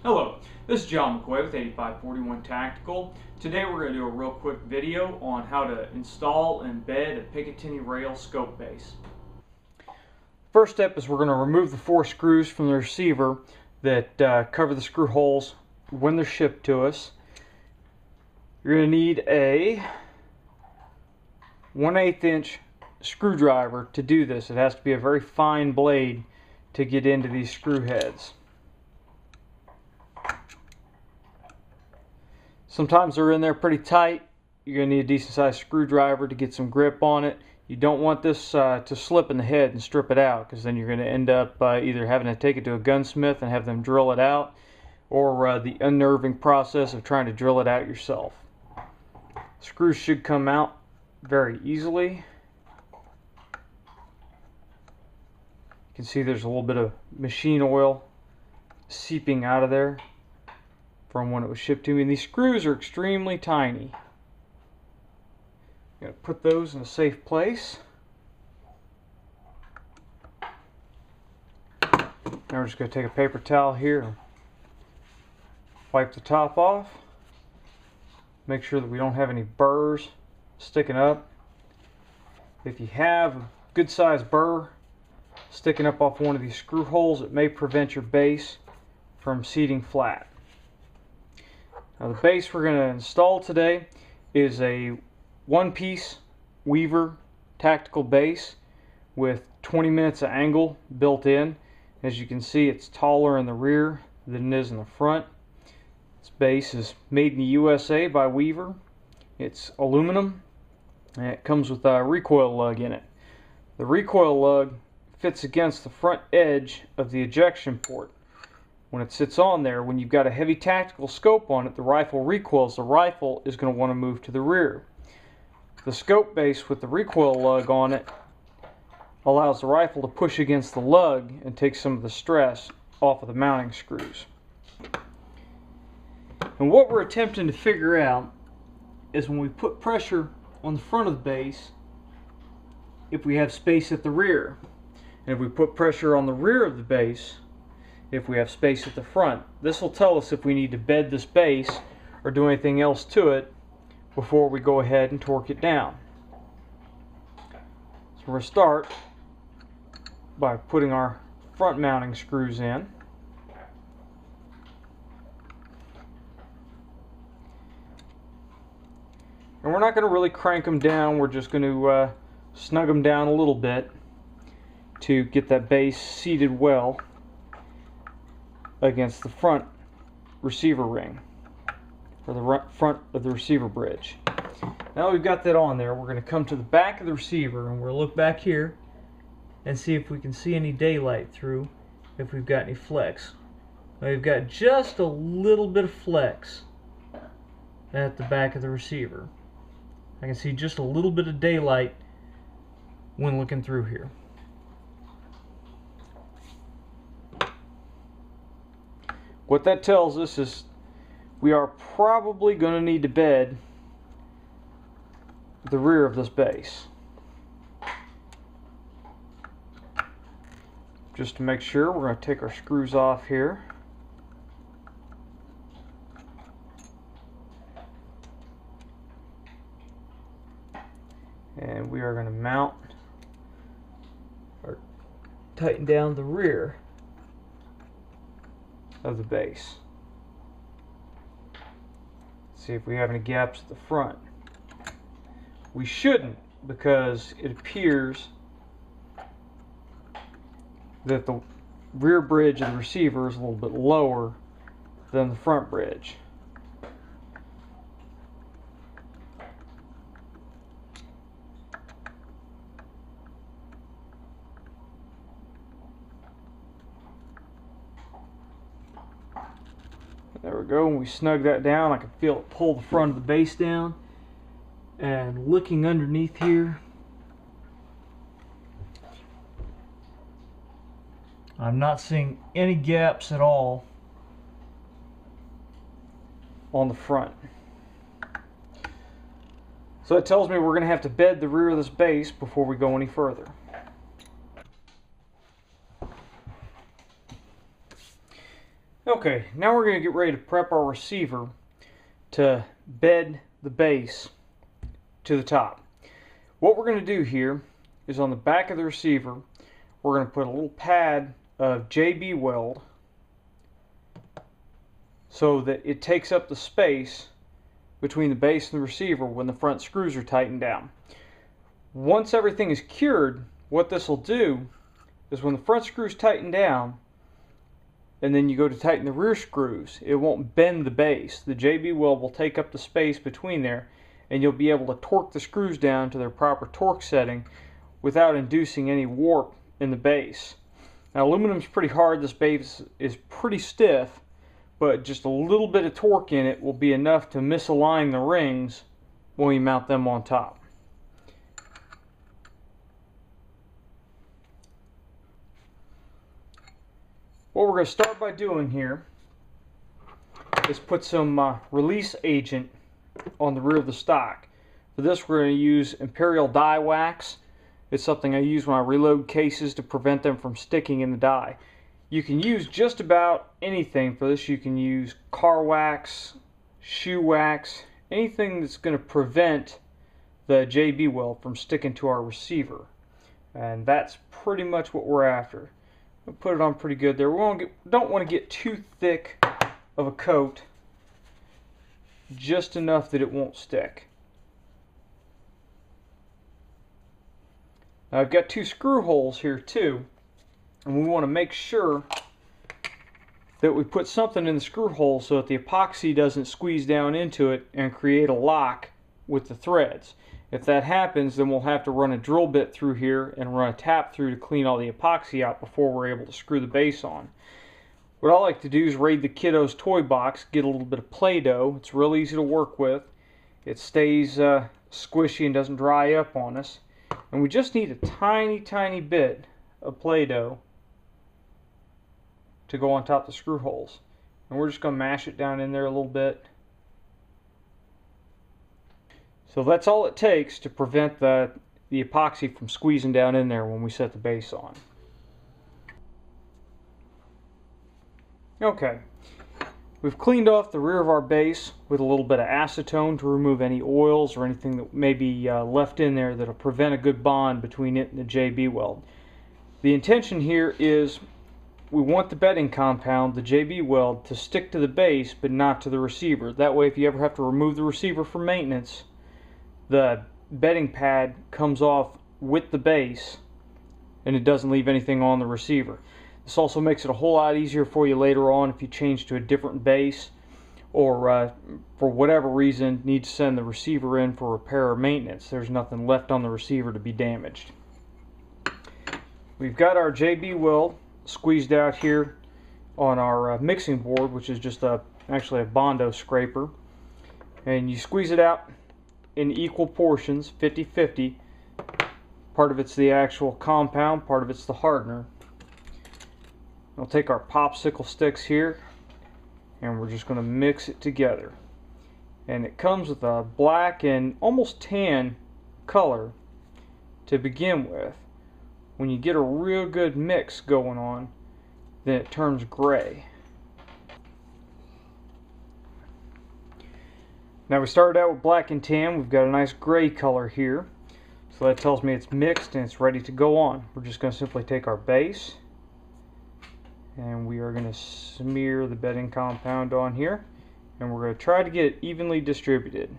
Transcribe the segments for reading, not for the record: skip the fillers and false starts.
Hello, this is John McCoy with 8541 Tactical. Today we're going to do a real quick video on how to install and bed a Picatinny rail scope base. First step is we're going to remove the 4 screws from the receiver that cover the screw holes when they're shipped to us. You're going to need a 1/8 inch screwdriver to do this. It has to be a very fine blade to get into these screw heads. Sometimes they're in there pretty tight. You're going to need a decent sized screwdriver to get some grip on it. You don't want this to slip in the head and strip it out, because then you're going to end up either having to take it to a gunsmith and have them drill it out, or the unnerving process of trying to drill it out yourself. Screws should come out very easily. You can see there's a little bit of machine oil seeping out of there from when it was shipped to me. And these screws are extremely tiny. I'm going to put those in a safe place. Now we're just going to take a paper towel here and wipe the top off. Make sure that we don't have any burrs sticking up. If you have a good sized burr sticking up off one of these screw holes, it may prevent your base from seating flat. Now the base we're going to install today is a one-piece Weaver tactical base with 20 minutes of angle built in. As you can see, it's taller in the rear than it is in the front. This base is made in the USA by Weaver. It's aluminum and it comes with a recoil lug in it. The recoil lug fits against the front edge of the ejection port. When it sits on there, when you've got a heavy tactical scope on it, the rifle recoils. The rifle is going to want to move to the rear. The scope base with the recoil lug on it allows the rifle to push against the lug and take some of the stress off of the mounting screws. And what we're attempting to figure out is when we put pressure on the front of the base, if we have space at the rear. And if we put pressure on the rear of the base, if we have space at the front. This will tell us if we need to bed this base or do anything else to it before we go ahead and torque it down. So we're going to start by putting our front mounting screws in. And we're not going to really crank them down, we're just going to snug them down a little bit to get that base seated well against the front receiver ring, or the front of the receiver bridge. Now we've got that on there, we're going to come to the back of the receiver and we'll look back here and see if we can see any daylight through, if we've got any flex. Now we've got just a little bit of flex at the back of the receiver. I can see just a little bit of daylight when looking through here. What that tells us is we are probably going to need to bed the rear of this base. Just to make sure, we're going to take our screws off here. And we are going to mount or tighten down the rear of the base. See if we have any gaps at the front. We shouldn't, because it appears that the rear bridge of the receiver is a little bit lower than the front bridge. There we go. When we snug that down, I can feel it pull the front of the base down. And looking underneath here, I'm not seeing any gaps at all on the front. So it tells me we're going to have to bed the rear of this base before we go any further. Okay, now we're going to get ready to prep our receiver to bed the base to the top. What we're going to do here is on the back of the receiver, we're going to put a little pad of JB Weld so that it takes up the space between the base and the receiver when the front screws are tightened down. Once everything is cured, what this will do is when the front screws tighten down and then you go to tighten the rear screws, it won't bend the base. The JB Weld will take up the space between there, and you'll be able to torque the screws down to their proper torque setting without inducing any warp in the base. Now, aluminum's pretty hard. This base is pretty stiff, but just a little bit of torque in it will be enough to misalign the rings when we mount them on top. What we're going to start by doing here is put some release agent on the rear of the stock. For this, we're going to use Imperial die wax. It's something I use when I reload cases to prevent them from sticking in the die. You can use just about anything for this. You can use car wax, shoe wax, anything that's going to prevent the JB Weld from sticking to our receiver. And that's pretty much what we're after. We'll put it on pretty good there. We don't want to get too thick of a coat, just enough that it won't stick. Now I've got 2 screw holes here too, and we want to make sure that we put something in the screw hole so that the epoxy doesn't squeeze down into it and create a lock with the threads. If that happens, then we'll have to run a drill bit through here and run a tap through to clean all the epoxy out before we're able to screw the base on. What I like to do is raid the kiddo's toy box, get a little bit of Play-Doh. It's real easy to work with. It stays squishy and doesn't dry up on us. And we just need a tiny bit of Play-Doh to go on top of the screw holes. And we're just going to mash it down in there a little bit. So that's all it takes to prevent the epoxy from squeezing down in there when we set the base on. Okay, we've cleaned off the rear of our base with a little bit of acetone to remove any oils or anything that may be left in there that'll prevent a good bond between it and the JB Weld. The intention here is we want the bedding compound, the JB Weld, to stick to the base but not to the receiver. That way if you ever have to remove the receiver for maintenance, the bedding pad comes off with the base and it doesn't leave anything on the receiver. This also makes it a whole lot easier for you later on if you change to a different base or for whatever reason need to send the receiver in for repair or maintenance. There's nothing left on the receiver to be damaged. We've got our JB Weld squeezed out here on our mixing board, which is just actually a Bondo scraper, and you squeeze it out in equal portions, 50-50. Part of it's the actual compound, part of it's the hardener. We'll take our popsicle sticks here and we're just going to mix it together. And it comes with a black and almost tan color to begin with. When you get a real good mix going on, then it turns gray. Now we started out with black and tan. We've got a nice gray color here. So that tells me it's mixed and it's ready to go on. We're just going to simply take our base and we are going to smear the bedding compound on here, and we're going to try to get it evenly distributed.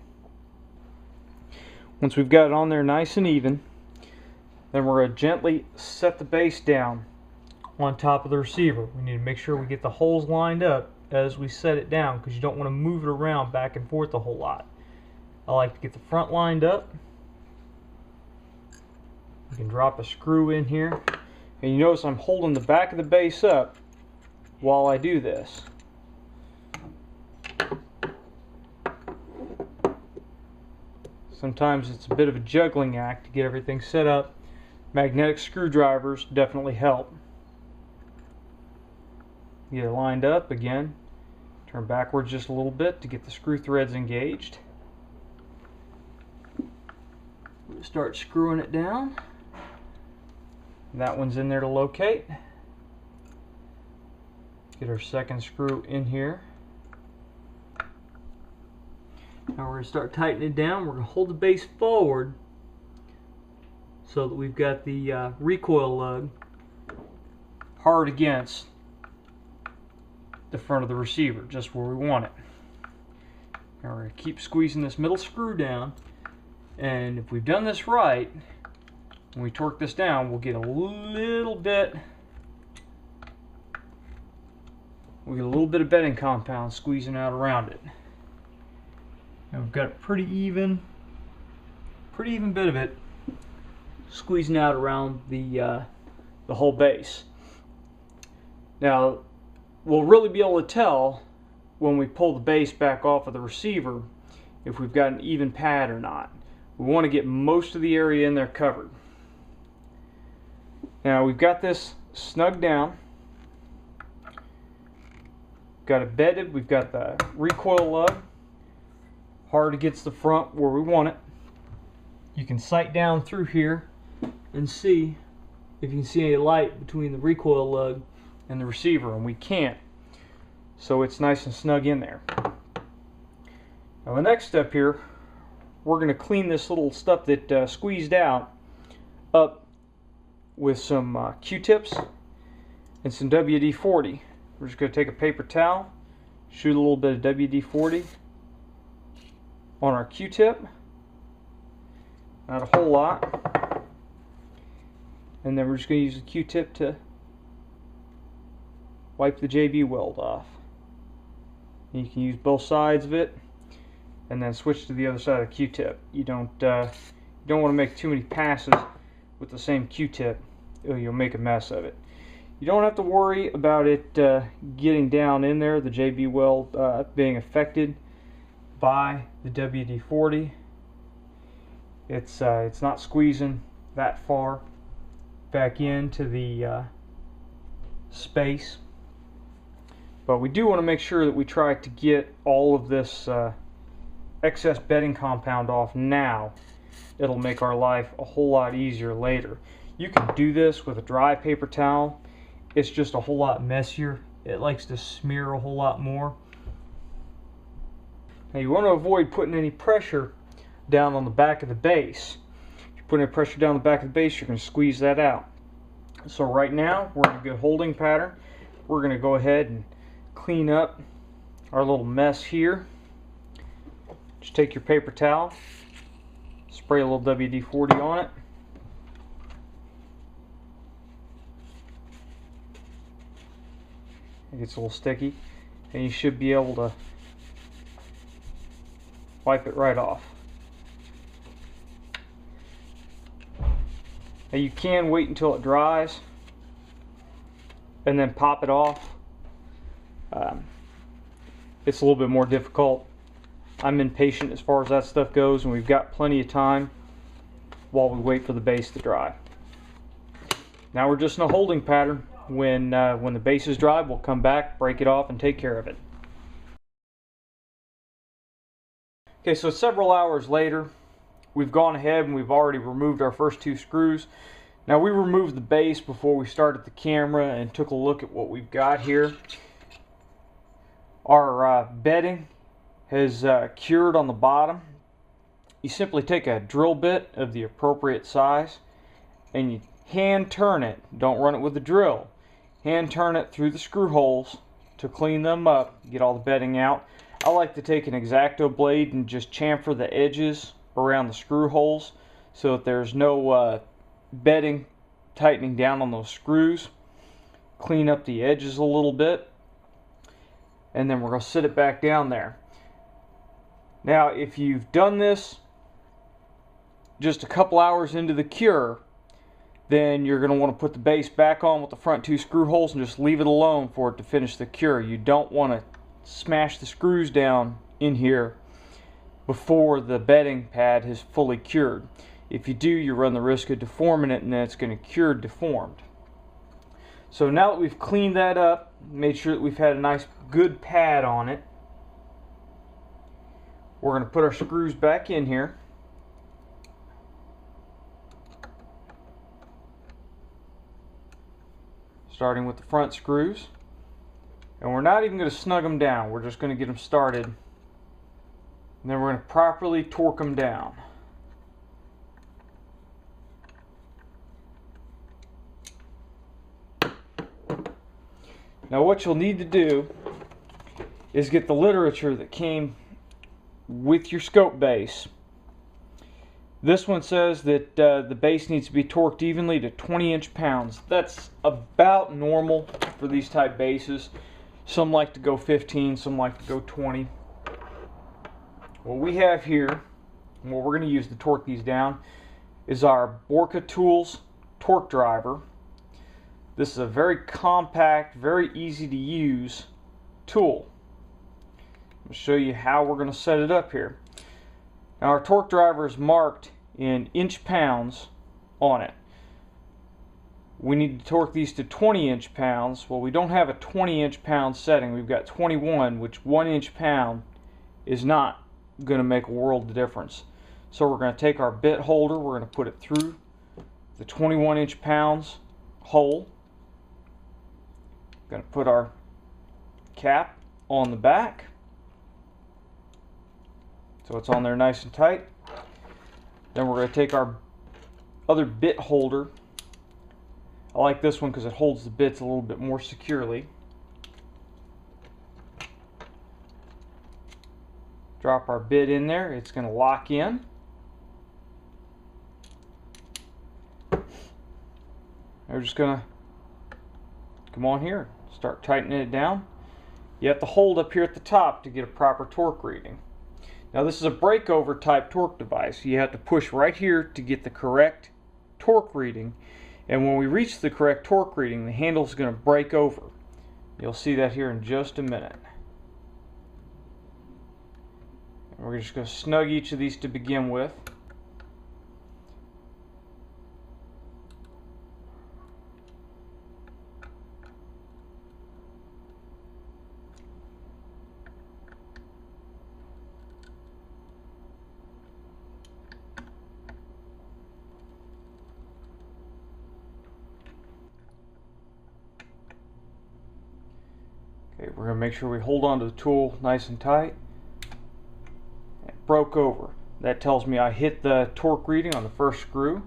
Once we've got it on there nice and even, then we're going to gently set the base down on top of the receiver. We need to make sure we get the holes lined up as we set it down, because you don't want to move it around back and forth a whole lot. I like to get the front lined up. You can drop a screw in here, and you notice I'm holding the back of the base up while I do this. Sometimes it's a bit of a juggling act to get everything set up. Magnetic screwdrivers definitely help. Get it lined up again. Turn backwards just a little bit to get the screw threads engaged. Start screwing it down. That one's in there to locate. Get our second screw in here. Now we're going to start tightening it down. We're going to hold the base forward so that we've got the recoil lug hard against the front of the receiver, just where we want it. Now we're going to keep squeezing this middle screw down, and if we've done this right, when we torque this down, we'll get a little bit of bedding compound squeezing out around it. And we've got a pretty even bit of it squeezing out around the whole base. Now, we'll really be able to tell when we pull the base back off of the receiver if we've got an even pad or not. We want to get most of the area in there covered. Now we've got this snug down. Got it bedded. We've got the recoil lug hard against the front where we want it. You can sight down through here and see if you can see any light between the recoil lug and the receiver, and we can't. So it's nice and snug in there. Now the next step here, we're going to clean this little stuff that squeezed out up with some Q-tips and some WD-40. We're just going to take a paper towel, shoot a little bit of WD-40 on our Q-tip, not a whole lot, and then we're just going to use the Q-tip to wipe the JB Weld off. And you can use both sides of it and then switch to the other side of the Q-tip. You don't want to make too many passes with the same Q-tip, or you'll make a mess of it. You don't have to worry about it getting down in there, the JB Weld being affected by the WD-40. It's not squeezing that far back into the space. But we do want to make sure that we try to get all of this excess bedding compound off now. It'll make our life a whole lot easier later. You can do this with a dry paper towel. It's just a whole lot messier. It likes to smear a whole lot more. Now you want to avoid putting any pressure down on the back of the base. If you put any pressure down the back of the base, you're going to squeeze that out. So right now we're in a good holding pattern. We're going to go ahead and clean up our little mess here. Just take your paper towel, spray a little WD-40 on it. It gets a little sticky, and you should be able to wipe it right off. Now you can wait until it dries and then pop it off. It's a little bit more difficult. I'm impatient as far as that stuff goes, and we've got plenty of time while we wait for the base to dry. Now we're just in a holding pattern. When the base is dry, we'll come back, break it off, and take care of it. Okay, so several hours later, we've gone ahead and we've already removed our first two screws. Now we removed the base before we started the camera and took a look at what we've got here. Our bedding has cured on the bottom. You simply take a drill bit of the appropriate size and you hand turn it. Don't run it with a drill. Hand turn it through the screw holes to clean them up, get all the bedding out. I like to take an X-Acto blade and just chamfer the edges around the screw holes so that there's no bedding tightening down on those screws. Clean up the edges a little bit, and then we're going to sit it back down there. Now if you've done this just a couple hours into the cure, then you're going to want to put the base back on with the front two screw holes and just leave it alone for it to finish the cure. You don't want to smash the screws down in here before the bedding pad has fully cured. If you do, you run the risk of deforming it, and then it's going to cure deformed. So now that we've cleaned that up, made sure that we've had a nice good pad on it, we're going to put our screws back in here. Starting with the front screws. And we're not even going to snug them down. We're just going to get them started. And then we're going to properly torque them down. Now what you'll need to do is get the literature that came with your scope base. This one says that the base needs to be torqued evenly to 20 inch-pounds. That's about normal for these type bases. Some like to go 15, some like to go 20. What we have here, and what we're going to use to torque these down, is our Borka Tools torque driver. This is a very compact, very easy to use tool. I'll show you how we're going to set it up here. Now our torque driver is marked in inch-pounds on it. We need to torque these to 20 inch-pounds. Well, we don't have a 20 inch-pound setting. We've got 21, which 1 inch-pound is not going to make a world of difference. So we're going to take our bit holder, we're going to put it through the 21 inch-pounds hole. Going to put our cap on the back so it's on there nice and tight. Then we're going to take our other bit holder. I like this one because it holds the bits a little bit more securely. Drop our bit in there. It's going to lock in. We're just going to come on here, start tightening it down. You have to hold up here at the top to get a proper torque reading. Now this is a breakover type torque device. You have to push right here to get the correct torque reading. And when we reach the correct torque reading, the handle is going to break over. You'll see that here in just a minute. And we're just going to snug each of these to begin with. Okay, we're going to make sure we hold on to the tool nice and tight. It broke over. That tells me I hit the torque reading on the first screw.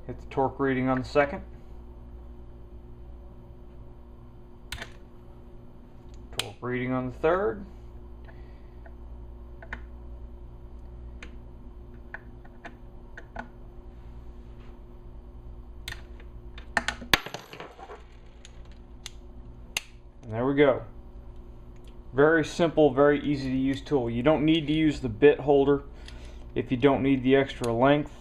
Hit the torque reading on the second. Torque reading on the third. And there we go. Very simple, very easy to use tool. You don't need to use the bit holder if you don't need the extra length.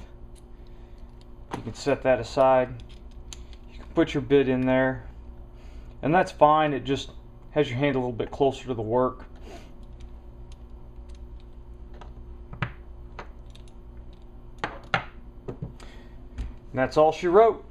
You can set that aside. You can put your bit in there, and that's fine. It just has your hand a little bit closer to the work. And that's all she wrote.